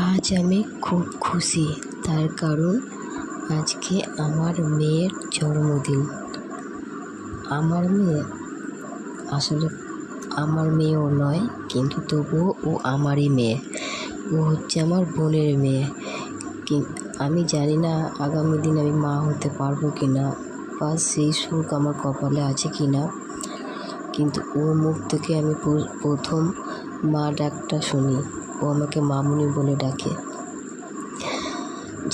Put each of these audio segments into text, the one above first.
আজ আমি খুব খুশি, তার কারণ আজকে আমার মেয়ের জন্মদিন। আমার মেয়ে আসলে আমার মেয়েও নয়, কিন্তু তবুও ও আমারই মেয়ে। ও হচ্ছে আমার বোনের মেয়ে। আমি জানি না আগামী দিন আমি মা হতে পারবো কি না, বা সেই সুখ আমার কপালে আছে কি না, কিন্তু ওর মুখ থেকে আমি প্রথম মা ডাকটা শুনি। ও আমাকে মামুনি বলে ডাকে।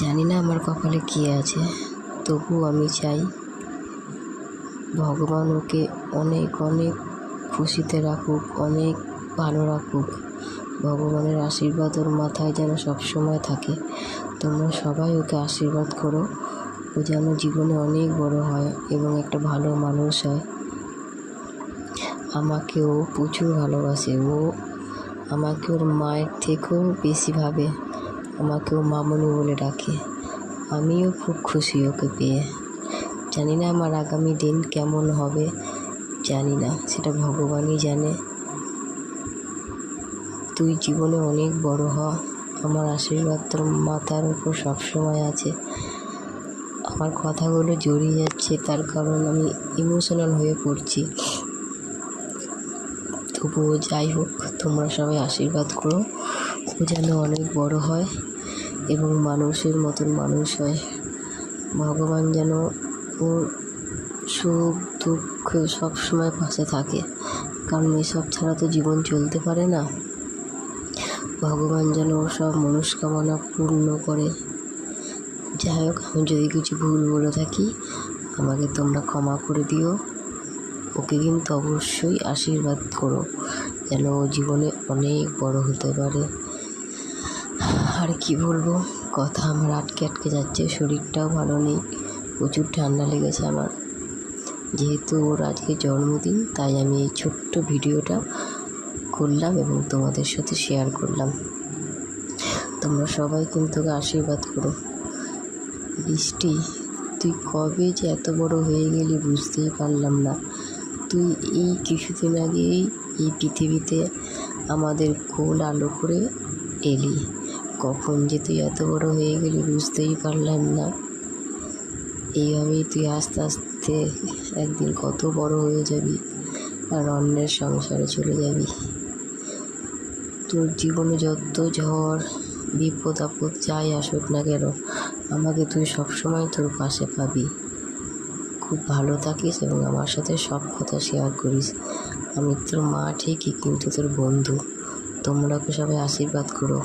জানি না আমার কপালে কী আছে, তবু আমি চাই ভগবান ওকে অনেক অনেক খুশিতে রাখুক, অনেক ভালো রাখুক। ভগবানের আশীর্বাদ ওর মাথায় যেন সবসময় থাকে। তোমরা সবাই ওকে আশীর্বাদ করো, ও যেন জীবনে অনেক বড় হয় এবং একটা ভালো মানুষ হয়। আমাকে ও প্রচুর ভালোবাসে। ও আমাকে ওর মায়ের থেকেও বেশি ভাবে। আমাকেও মামুনি বলে ডাকে। আমিও খুব খুশি ওকে পেয়ে। জানি না আমার আগামী দিন কেমন হবে, জানি না, সেটা ভগবানই জানে। তুই জীবনে অনেক বড় হ। আমার আশীর্বাদ তোর মাথার উপর সবসময় আছে। আমার কথাগুলো জড়িয়ে যাচ্ছে, তার কারণ আমি ইমোশনাল হয়ে পড়ছি। তবুও যাই হোক, তোমরা সবাই আশীর্বাদ করো ও যেন অনেক বড় হয় এবং মানুষের মতন মানুষ হয়। ভগবান যেন ওর সুখ দুঃখ সবসময় পাশে থাকে, কারণ এসব ছাড়া তো জীবন চলতে পারে না। ভগবান যেন ওর সব মনস্কামনা পূর্ণ করে। যাই হোক, আমি যদি কিছু ভুল বলে থাকি আমাকে তোমরা ক্ষমা করে দিও। ওকে কিন্তু অবশ্যই আশীর্বাদ করো যেন ও জীবনে অনেক বড় হতে পারে। আর কি বলবো, কথা আমার আটকে আটকে যাচ্ছে। শরীরটাও ভালো নেই, প্রচুর ঠান্ডা লেগেছে আমার। যেহেতু ওর আজকে জন্মদিন, তাই আমি এই ছোট্ট ভিডিওটা করলাম এবং তোমাদের সাথে শেয়ার করলাম। তোমরা সবাই কিন্তু ওকে আশীর্বাদ করো। বৃষ্টি, তুই কবে যে এত বড় হয়ে গেলি বুঝতেই পারলাম না। তুই এই কিছুদিন আগেই এই পৃথিবীতে আমাদের কোল আলো করে এলি। কখন যে তুই এত বড় হয়ে গেলি বুঝতেই পারলাম না। এইভাবেই তুই আস্তে আস্তে একদিন কত বড় হয়ে যাবি আর অন্যের সংসারে চলে যাবি। তোর জীবনে যত ঝড় বিপদ আপদ যাই আসুক না কেন, আমাকে তুই সবসময় তোর পাশে পাবি। খুব ভালো থাকিস এবং আমার সাথে সব কথা শেয়ার করিস। আমি তোর মা ঠিকই, কিন্তু তোর বন্ধু। তোমরা ওকে সবাই আশীর্বাদ করো।